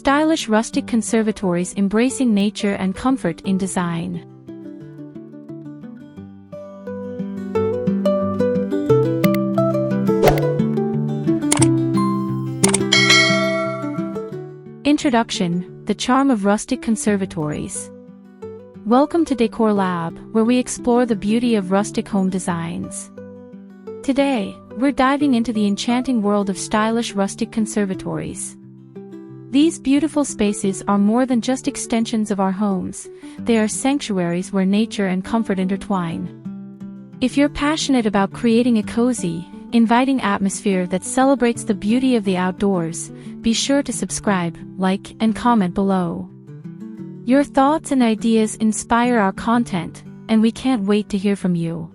stylish rustic conservatories embracing nature and comfort in design. Introduction: the charm of rustic conservatories. Welcome to Decor Lab, where we explore the beauty of rustic home designs. Today, we're diving into the enchanting world of stylish rustic conservatories. These beautiful spaces are more than just extensions of our homes, they are sanctuaries where nature and comfort intertwine. If you're passionate about creating a cozy, inviting atmosphere that celebrates the beauty of the outdoors, be sure to subscribe, like, and comment below. Your thoughts and ideas inspire our content, and we can't wait to hear from you.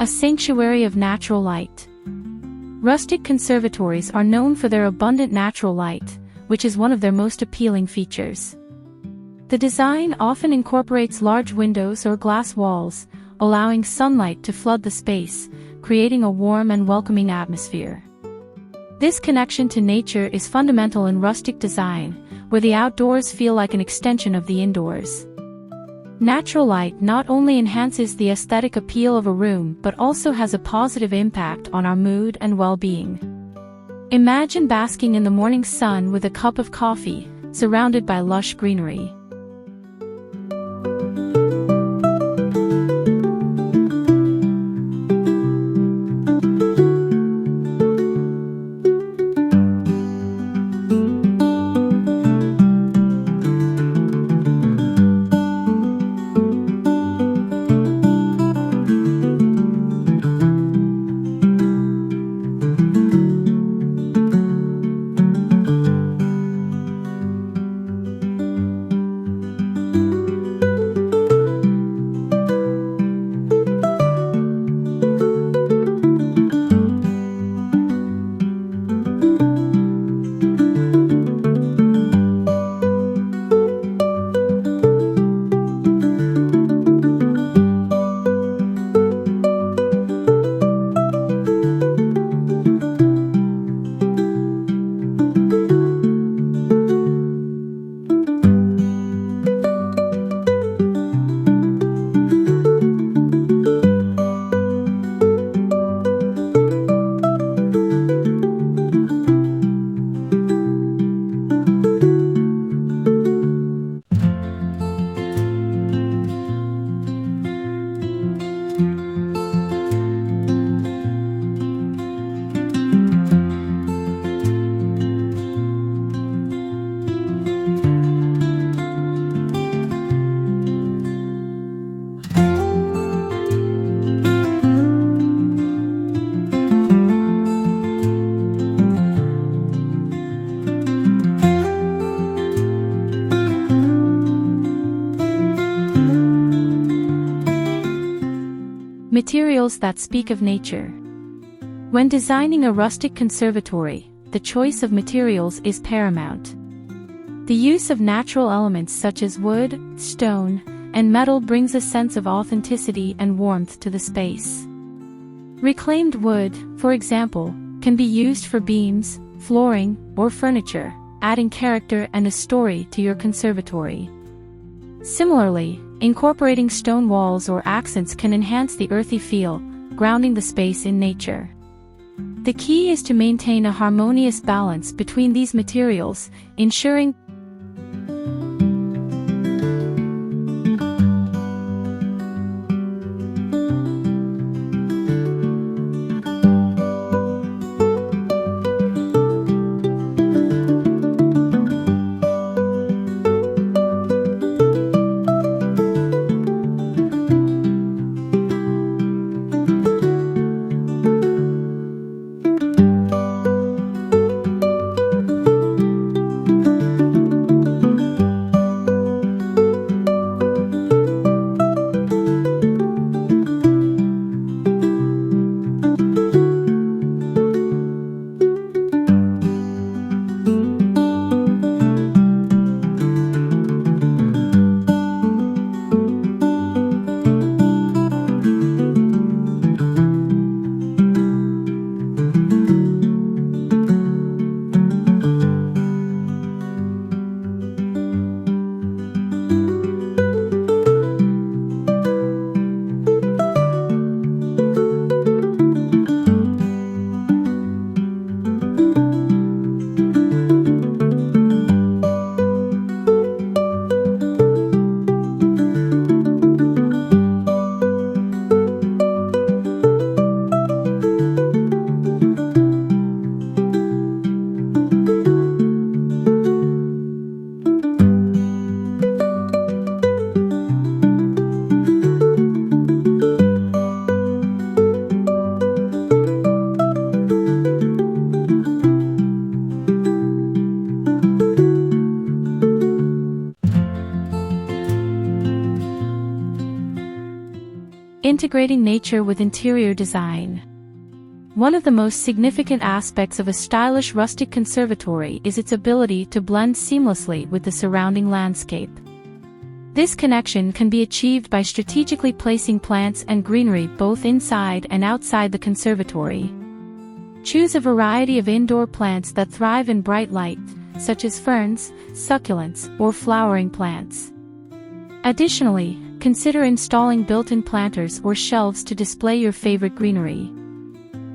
A sanctuary of natural light. Rustic conservatories are known for their abundant natural light, which is one of their most appealing features. The design often incorporates large windows or glass walls, allowing sunlight to flood the space, creating a warm and welcoming atmosphere. This connection to nature is fundamental in rustic design, where the outdoors feel like an extension of the indoors. Natural light not only enhances the aesthetic appeal of a room but also has a positive impact on our mood and well-being. Imagine basking in the morning sun with a cup of coffee, surrounded by lush greenery. Materials that speak of nature. When designing a rustic conservatory, the choice of materials is paramount. The use of natural elements such as wood, stone, and metal brings a sense of authenticity and warmth to the space. Reclaimed wood, for example, can be used for beams, flooring, or furniture, adding character and a story to your conservatory. Similarly, incorporating stone walls or accents can enhance the earthy feel, grounding the space in nature. The key is to maintain a harmonious balance between these materials, ensuring integrating nature with interior design. One of the most significant aspects of a stylish rustic conservatory is its ability to blend seamlessly with the surrounding landscape. This connection can be achieved by strategically placing plants and greenery both inside and outside the conservatory. Choose a variety of indoor plants that thrive in bright light, such as ferns, succulents, or flowering plants. Additionally, consider installing built-in planters or shelves to display your favorite greenery.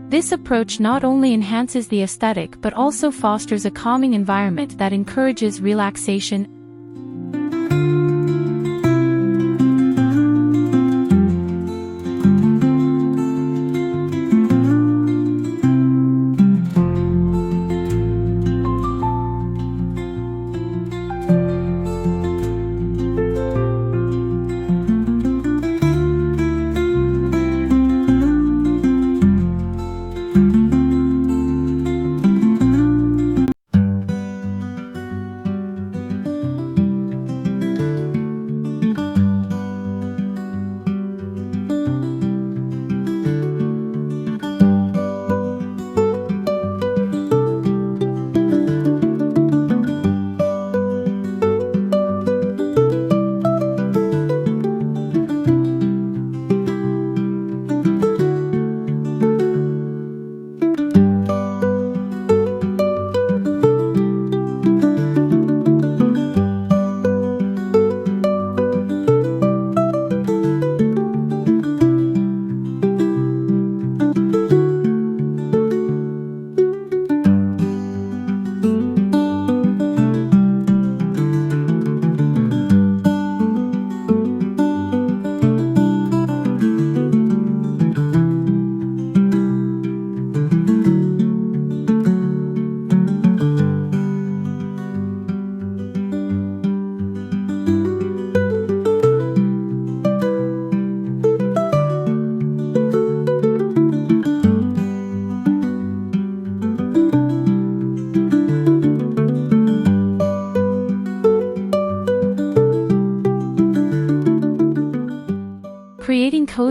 This approach not only enhances the aesthetic but also fosters a calming environment that encourages relaxation.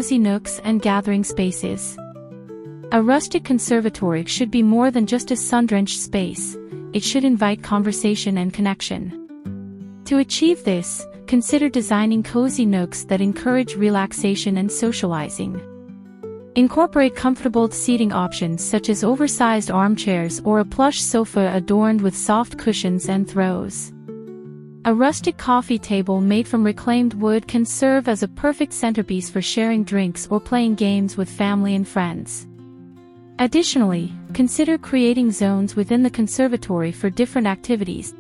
cozy nooks and gathering spaces. A rustic conservatory should be more than just a sun-drenched space. It should invite conversation and connection. To achieve this, consider designing cozy nooks that encourage relaxation and socializing. Incorporate comfortable seating options such as oversized armchairs or a plush sofa adorned with soft cushions and throws. A rustic coffee table made from reclaimed wood can serve as a perfect centerpiece for sharing drinks or playing games with family and friends. Additionally, consider creating zones within the conservatory for different activities.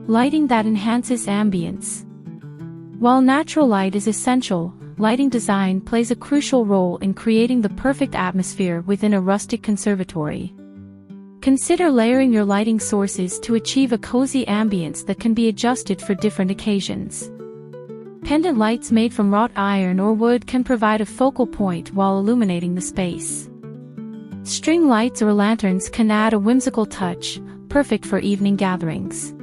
Lighting that enhances ambience. While natural light is essential, lighting design plays a crucial role in creating the perfect atmosphere within a rustic conservatory. Consider layering your lighting sources to achieve a cozy ambience that can be adjusted for different occasions. Pendant lights made from wrought iron or wood can provide a focal point while illuminating the space. String lights or lanterns can add a whimsical touch, perfect for evening gatherings.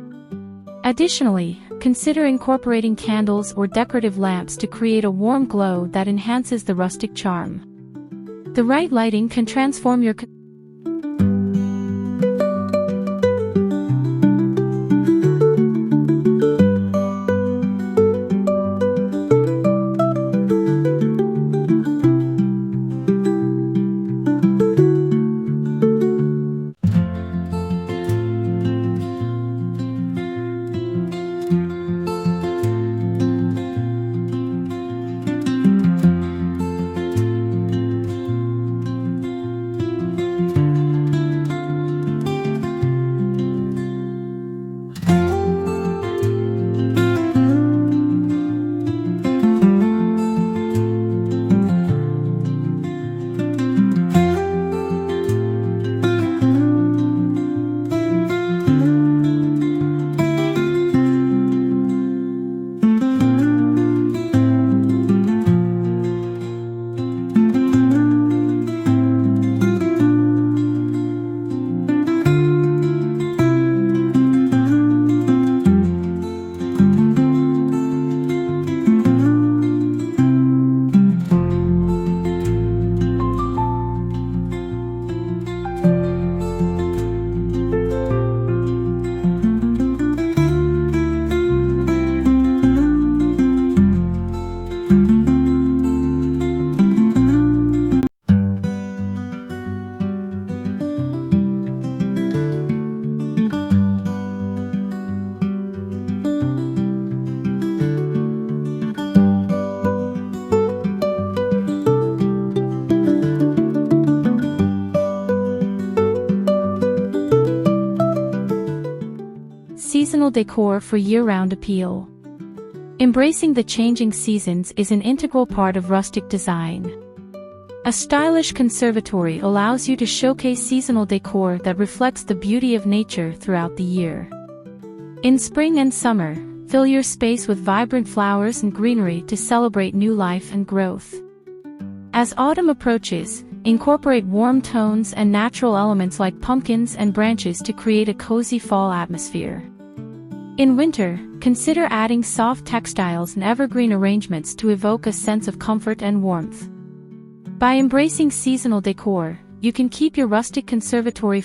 Additionally, consider incorporating candles or decorative lamps to create a warm glow that enhances the rustic charm. The right lighting can transform your seasonal decor for year-round appeal. Embracing the changing seasons is an integral part of rustic design. A stylish conservatory allows you to showcase seasonal decor that reflects the beauty of nature throughout the year. In spring and summer, fill your space with vibrant flowers and greenery to celebrate new life and growth. As autumn approaches, incorporate warm tones and natural elements like pumpkins and branches to create a cozy fall atmosphere. In winter, consider adding soft textiles and evergreen arrangements to evoke a sense of comfort and warmth. By embracing seasonal decor, you can keep your rustic conservatory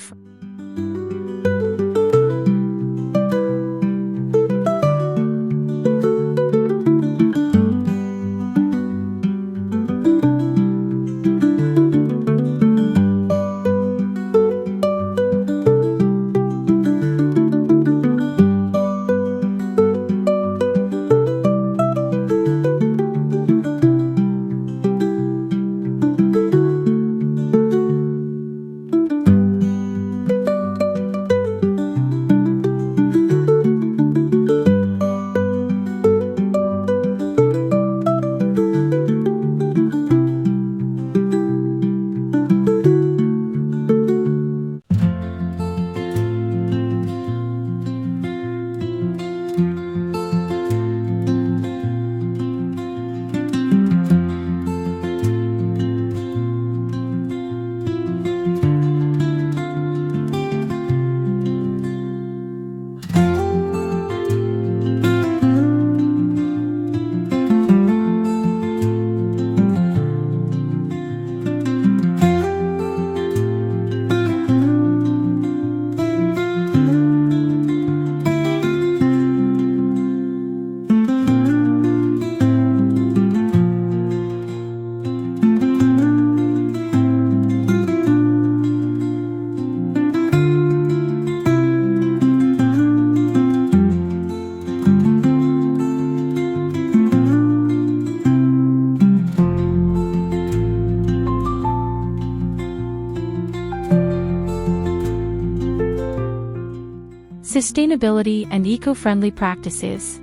Sustainability and eco-friendly practices.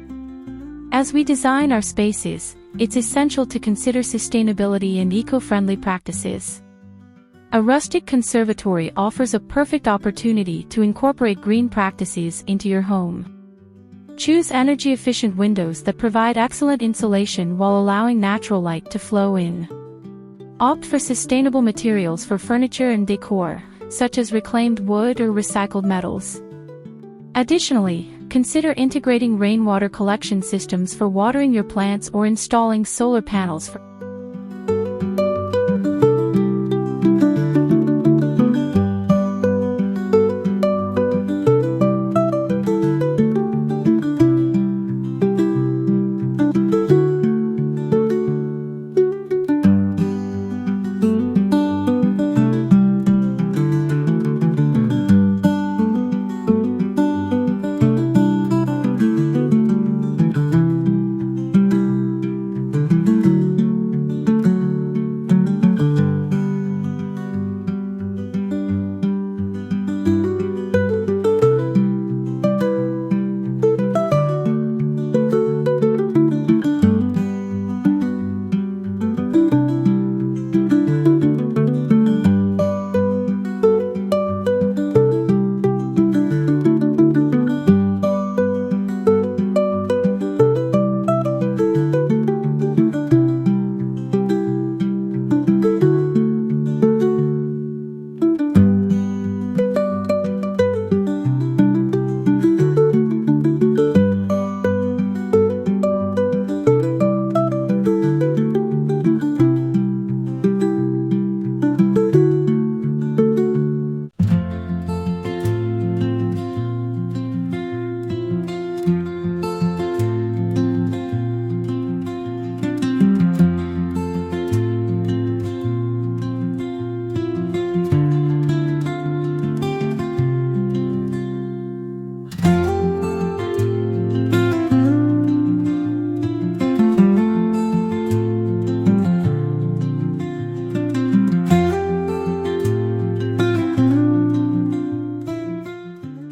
As we design our spaces, it's essential to consider sustainability and eco-friendly practices. A rustic conservatory offers a perfect opportunity to incorporate green practices into your home. Choose energy-efficient windows that provide excellent insulation while allowing natural light to flow in. Opt for sustainable materials for furniture and decor, such as reclaimed wood or recycled metals. Additionally, consider integrating rainwater collection systems for watering your plants or installing solar panels for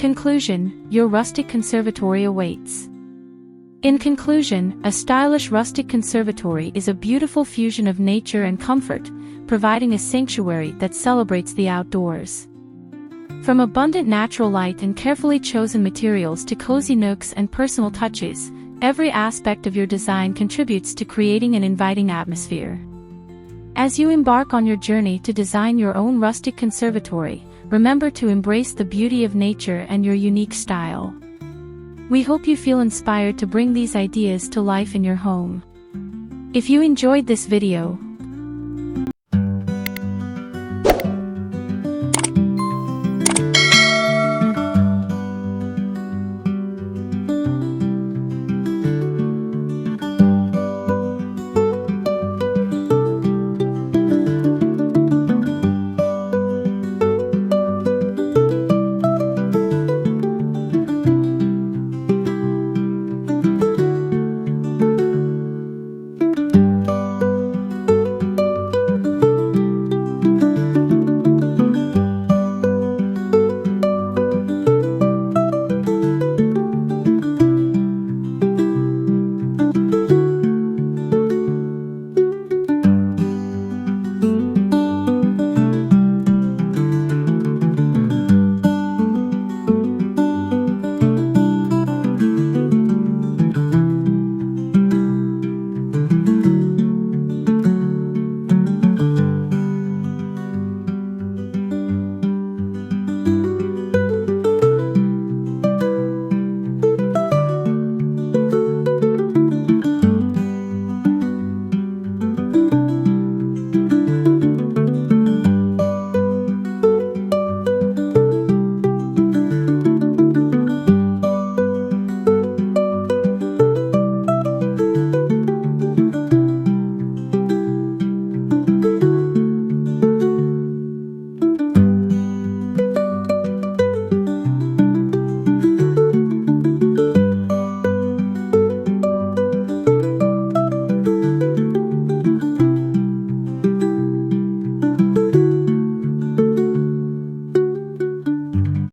Conclusion: your rustic conservatory awaits. In conclusion, a stylish rustic conservatory is a beautiful fusion of nature and comfort, providing a sanctuary that celebrates the outdoors. From abundant natural light and carefully chosen materials to cozy nooks and personal touches, every aspect of your design contributes to creating an inviting atmosphere. As you embark on your journey to design your own rustic conservatory, remember to embrace the beauty of nature and your unique style. We hope you feel inspired to bring these ideas to life in your home. If you enjoyed this video,